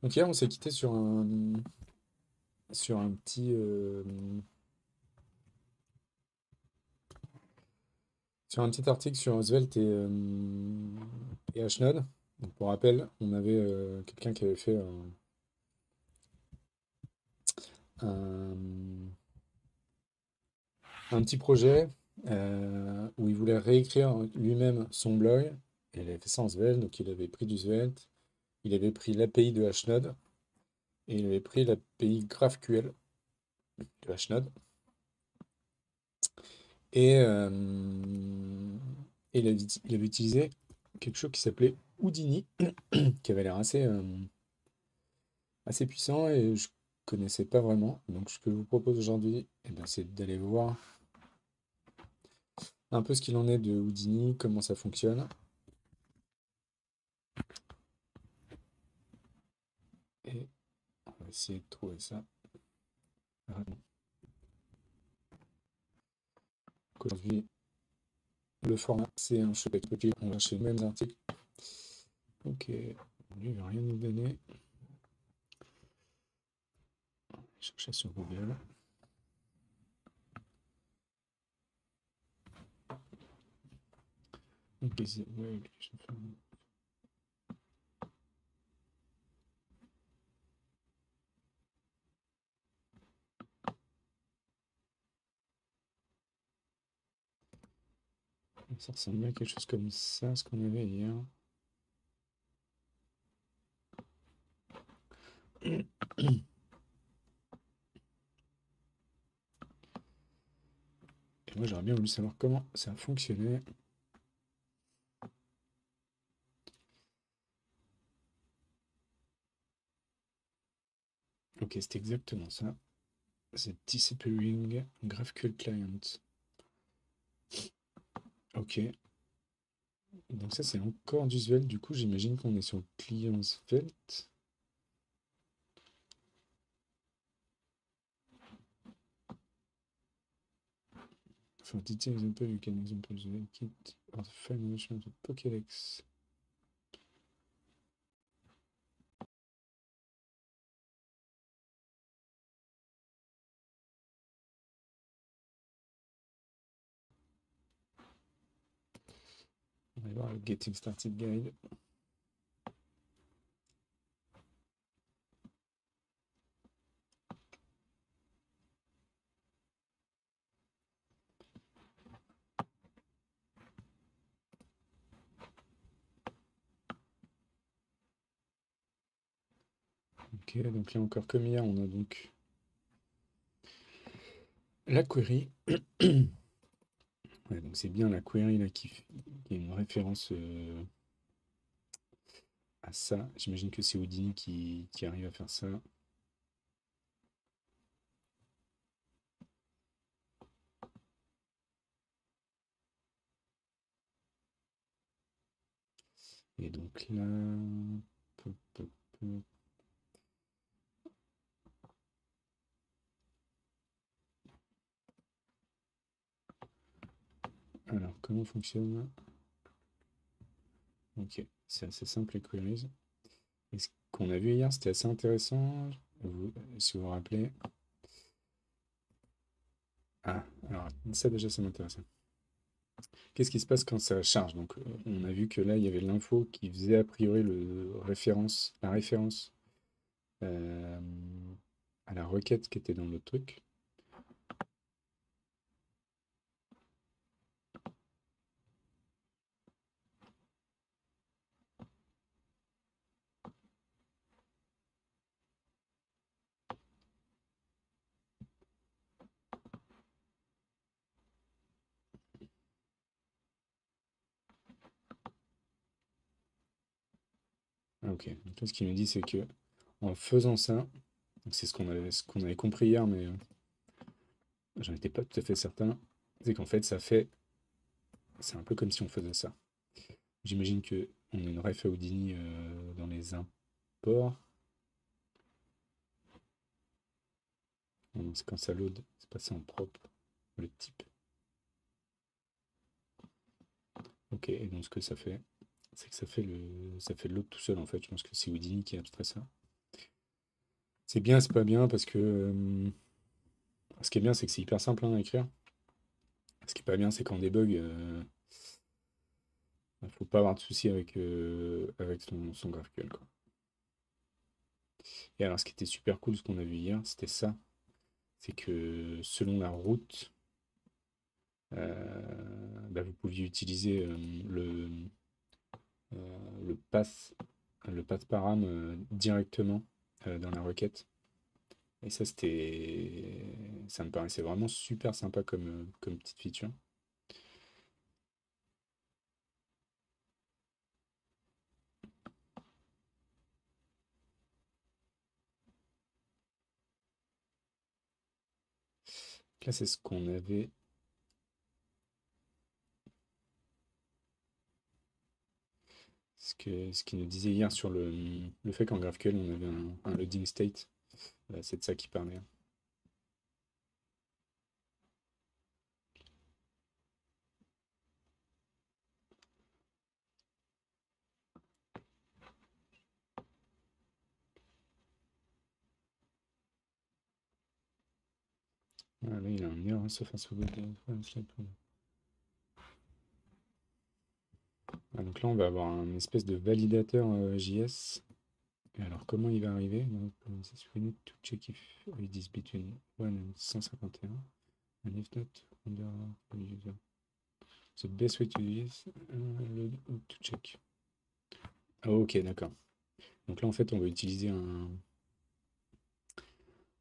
Donc hier, on s'est quitté sur sur un petit article sur Svelte et Ashnod. Donc pour rappel, on avait quelqu'un qui avait fait un, un petit projet où il voulait réécrire lui-même son blog. Et il avait fait ça en Svelte, donc il avait pris du Svelte, il avait pris l'API de Ashnod et il avait pris l'API GraphQL de Ashnod. Et, euh, et il avait utilisé quelque chose qui s'appelait Houdini, qui avait l'air assez puissant et je connaissais pas vraiment. Donc ce que je vous propose aujourd'hui, eh ben, c'est d'aller voir un peu ce qu'il en est de Houdini, comment ça fonctionne. Et on va essayer de trouver ça rapidement. Aujourd'hui, le format, c'est un Shopek. On va chercher les mêmes articles. Ok, lui, il va rien nous donner. Je vais chercher sur Google. Ok, ouais, ça ressemble bien à quelque chose comme ça, ce qu'on avait hier. Et moi, j'aurais bien voulu savoir comment ça fonctionnait. Ok, c'est exactement ça. C'est Disappearing GraphQL Client. Ok. Donc ça, c'est encore du Svelte. Du coup, j'imagine qu'on est sur le client Svelte. For detailed example, you can example the kit or the file management of Pokédex. On va voir le Getting Started Guide. Ok, donc là encore comme hier, on a donc la query. Ouais, donc c'est bien la query là qui est une référence à ça. J'imagine que c'est Houdini qui arrive à faire ça. Et donc là, pop, pop, pop. Alors comment fonctionne? Ok, c'est assez simple les queries. Et ce qu'on a vu hier, c'était assez intéressant. Si vous vous rappelez. Ah, alors ça déjà, ça m'intéresse. Qu'est-ce qui se passe quand ça charge? Donc, on a vu que là, il y avait l'info qui faisait a priori la référence euh, à la requête qui était dans le truc. Ah, ok. Donc là, ce qu'il nous dit, c'est que en faisant ça, donc c'est ce qu'on avait compris hier, mais j'en étais pas tout à fait certain, c'est qu'en fait, c'est un peu comme si on faisait ça. J'imagine que on a une ref à Houdini dans les imports. C'est quand ça load, c'est passé en propre, le type. Ok, et donc ce que ça fait, c'est que ça fait le load tout seul en fait. Je pense que c'est Houdini qui a abstrait ça. C'est bien, c'est pas bien parce que ce qui est bien, c'est que c'est hyper simple hein, à écrire. Ce qui est pas bien, c'est quand on débug, faut pas avoir de soucis avec son GraphQL, quoi. Et alors, ce qui était super cool, ce qu'on a vu hier, c'était ça. C'est que selon la route, bah, vous pouviez utiliser le path, le path param directement dans la requête. Et ça me paraissait vraiment super sympa comme petite feature. Là, c'est ce qu'on avait. Ce qu'il nous disait hier sur le fait qu'en GraphQL, on avait un loading state. C'est de ça qu'il parlait. Ah, là, il a un erreur, sauf un second. Ah, donc là, on va avoir un espèce de validateur JS. Et alors, comment il va arriver? Donc, we need to check if it is between 1 and 151. And if not, under the user. The best way to do this, load to check. Ah, ok, d'accord. Donc là, en fait, on va utiliser un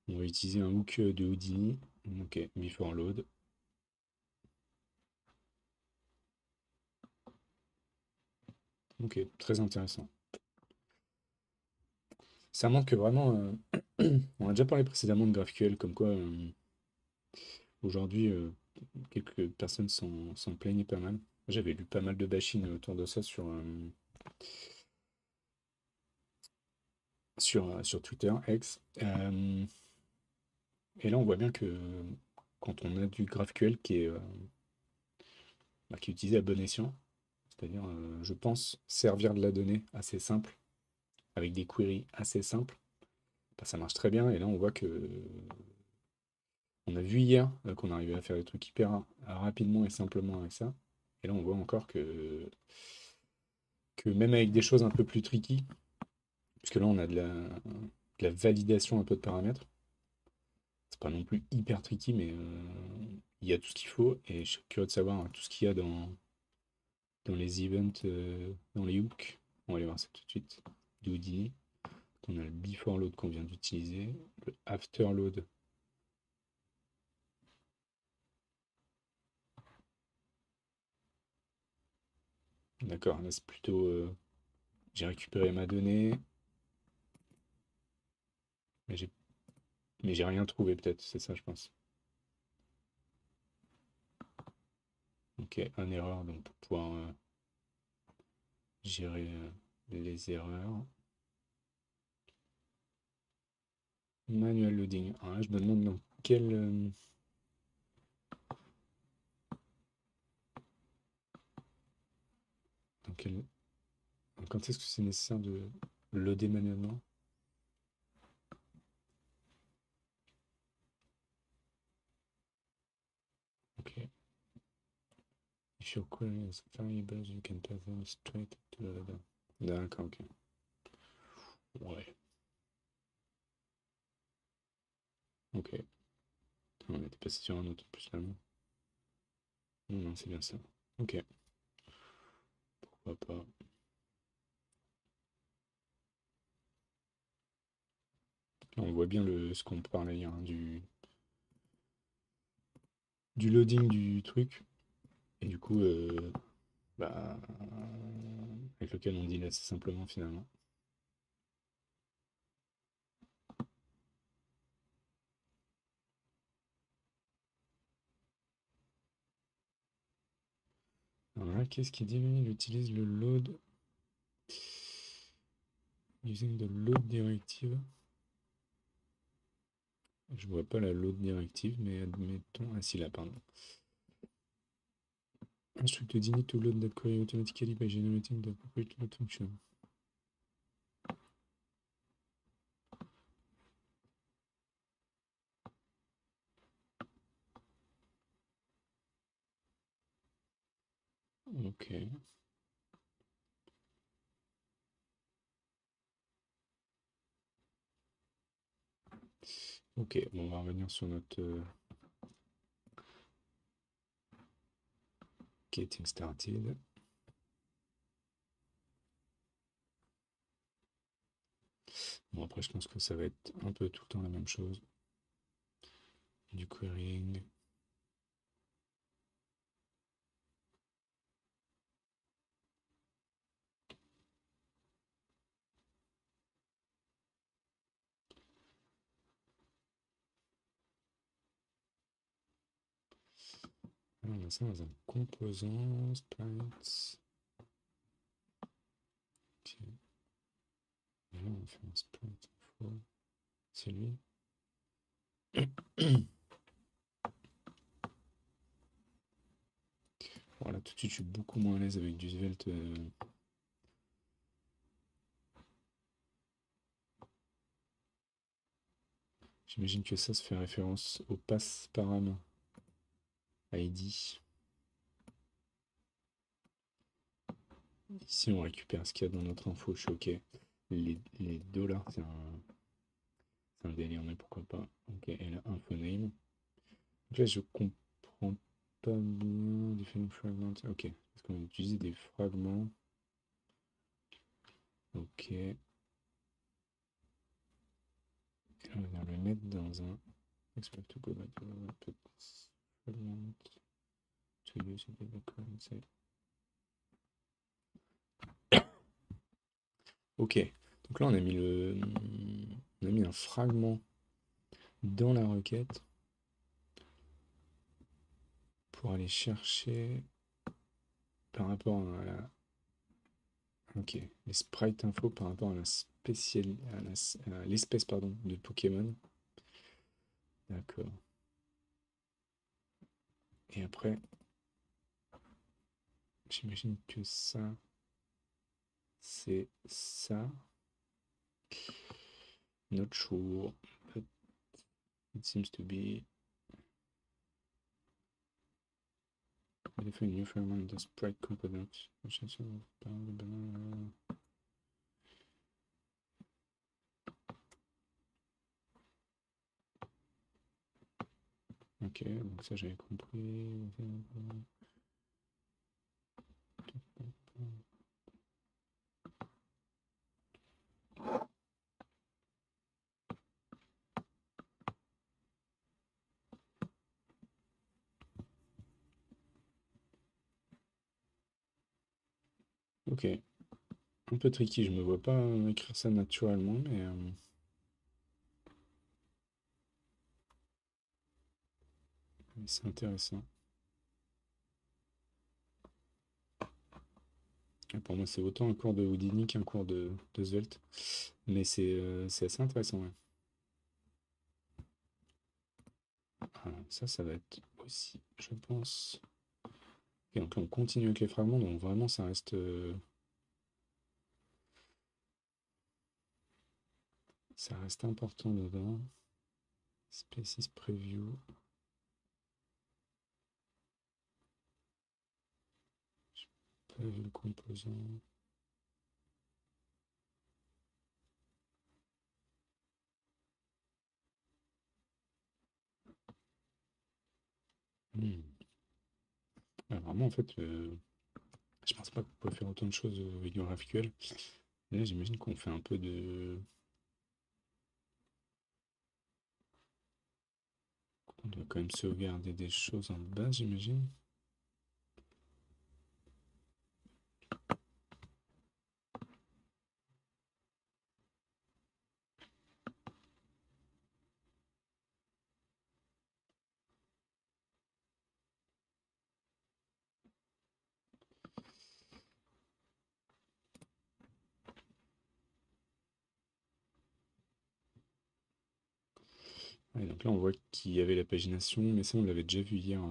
hook de Houdini. Ok, before load. Ok, très intéressant. Ça montre que vraiment, on a déjà parlé précédemment de GraphQL, comme quoi aujourd'hui, quelques personnes s'en plaignaient pas mal. J'avais lu pas mal de bashing autour de ça sur Twitter, X. Et là, on voit bien que quand on a du GraphQL qui est utilisé à bon escient, c'est-à-dire, je pense, servir de la donnée assez simple, avec des queries assez simples, bah, ça marche très bien. Et là, on voit que on a vu hier qu'on arrivait à faire des trucs hyper rapidement et simplement avec ça. Et là, on voit encore que même avec des choses un peu plus tricky, puisque là, on a de la validation un peu de paramètres, c'est pas non plus hyper tricky, mais il y a tout ce qu'il faut. Et je suis curieux de savoir hein, tout ce qu'il y a dans les events, dans les hooks. On va aller voir ça tout de suite. Du Houdini. On a le before load qu'on vient d'utiliser, le after load. D'accord, là c'est plutôt j'ai récupéré ma donnée, mais j'ai rien trouvé peut-être, c'est ça je pense. Ok, un erreur donc pour pouvoir gérer les erreurs. Manual loading. Alors là, je me demande dans quel quand est-ce que c'est nécessaire de loader manuellement? Ok. If your query has variables, you can pass them straight to the loader. D'accord, ok. Ouais. Ok. On était passé sur un autre en plus là. Non, non, c'est bien ça. Ok. Pourquoi pas. Là, on voit bien ce qu'on parlait hier, hein, du loading du truc. Et du coup, bah, avec lequel on dit assez simplement finalement. Alors là, qu'est-ce qu'il dit lui? Il utilise le load using the load directive. Je vois pas la load directive, mais admettons. Ah si là, pardon. Instruct Houdini to load that query automatically by generating the appropriate load function. Ok. Ok, bon, on va revenir sur notre getting started. Bon, après, je pense que ça va être un peu tout le temps la même chose. Du querying. Alors, on a ça dans un composant, sprites. Ok. Et là, on fait un sprite info. C'est lui. Voilà, tout de suite, je suis beaucoup moins à l'aise avec du Svelte. J'imagine que ça fait référence au pass param ID. Ici, on récupère ce qu'il y a dans notre info. Je suis OK. Les dollars, c'est un délire, mais pourquoi pas. OK, et là, info name. Donc là, je comprends pas bien. Defining fragment. OK. Est-ce qu'on va utiliser des fragments? OK. Et là, on va venir le mettre dans un expect to go back to the fragment to use the currency. OK. Donc là, on a mis un fragment dans la requête pour aller chercher par rapport à la. Ok, les sprites info par rapport à la à l'espèce pardon de Pokémon. D'accord. Et après, j'imagine que ça, c'est ça. Not sure, but it seems to be. Modify new fragment the sprite component. Ok, donc ça j'avais compris. Ok, un peu tricky, je me vois pas écrire ça naturellement, mais c'est intéressant. Et pour moi, c'est autant un cours de Houdini qu'un cours de Svelte, mais c'est assez intéressant. Ouais. Ah, ça va être aussi, je pense. Et donc là, on continue avec les fragments, donc vraiment, ça reste important dedans. Species preview. J'ai pas vu le composant. Hmm. Ouais, vraiment, en fait, je pense pas qu'on peut faire autant de choses avec du GraphQL. Et là, j'imagine qu'on fait un peu de. On doit quand même sauvegarder des choses en bas, j'imagine. Ouais, donc là, on voit qu'il y avait la pagination, mais ça, on l'avait déjà vu hier.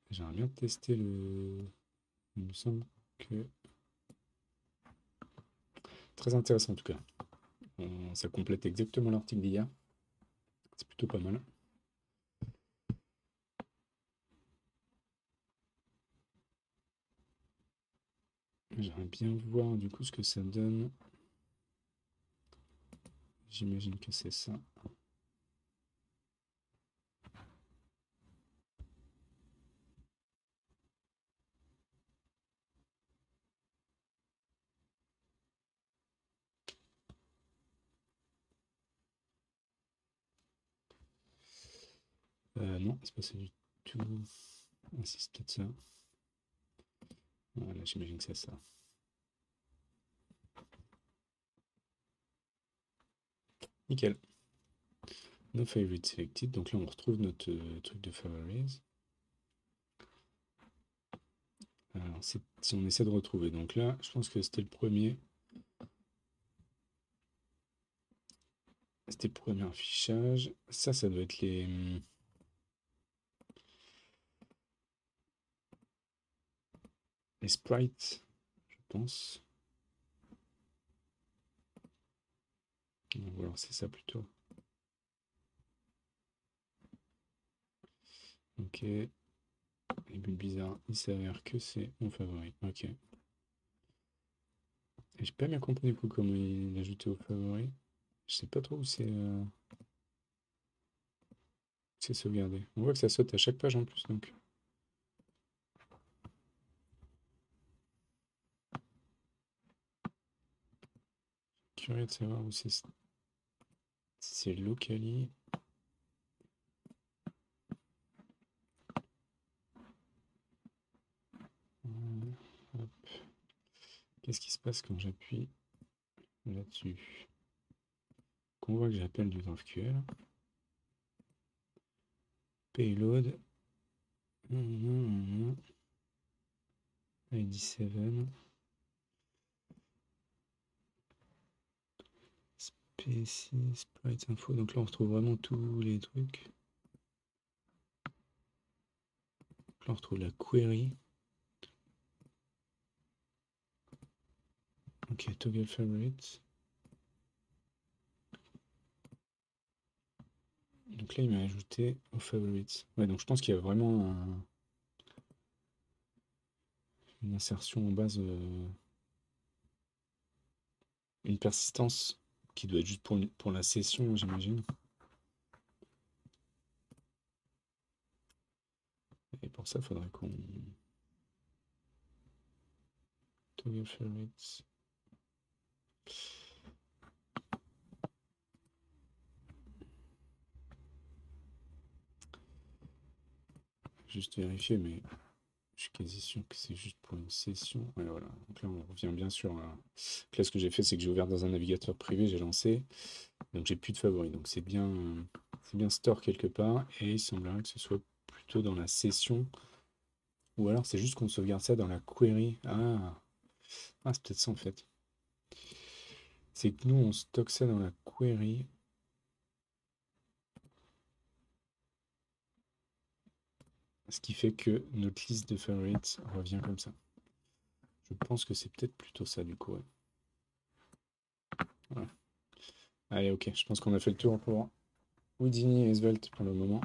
J'aimerais bien tester le. Il me semble que. très intéressant en tout cas. Ça complète exactement l'article d'hier. C'est plutôt pas mal. J'aimerais bien voir du coup ce que ça donne. J'imagine que c'est ça. Non, c'est pas ça du tout. Ah, si, c'est peut-être ça. Voilà, j'imagine que c'est ça. Nickel. No favorite selected. Donc là, on retrouve notre truc de favorites. Alors, si on essaie de retrouver. Donc là, je pense que c'était le premier. C'était le premier affichage. Ça doit être les sprites, je pense. Ou alors c'est ça plutôt. Ok. Les bulles bizarres, il s'avère que c'est mon favori. Ok. Et j'ai pas bien compris du coup comment il l'ajouter au favori. Je sais pas trop où c'est sauvegardé. On voit que ça saute à chaque page en plus donc. Curieux de savoir où c'est. Si c'est locali. Hop. Qu'est-ce qui se passe quand j'appuie là-dessus? Qu'on voit que j'appelle du GraphQL. Payload. ID7. PC, Sprite Info. Donc là, on retrouve vraiment tous les trucs. Donc là, on retrouve la query. Ok, toggle favorite. Donc là, il m'a ajouté aux favorites. Ouais, donc je pense qu'il y a vraiment une insertion en base, une persistance qui doit être juste pour la session, j'imagine. Et pour ça, il faudrait qu'on... Toggle favorites. Juste vérifier, mais je suis quasi sûr que c'est juste pour une session. Ouais, voilà. Donc là, on revient bien sûr à... Donc là, ce que j'ai fait, c'est que j'ai ouvert dans un navigateur privé, j'ai lancé. Donc j'ai plus de favoris. Donc c'est bien store quelque part. Et il semblerait que ce soit plutôt dans la session. Ou alors c'est juste qu'on sauvegarde ça dans la query. C'est peut-être ça en fait. C'est que nous, on stocke ça dans la query. Ce qui fait que notre liste de favorites revient comme ça. Je pense que c'est peut-être plutôt ça du coup. Ouais. Voilà. Allez, ok. Je pense qu'on a fait le tour pour Houdini et Svelte pour le moment.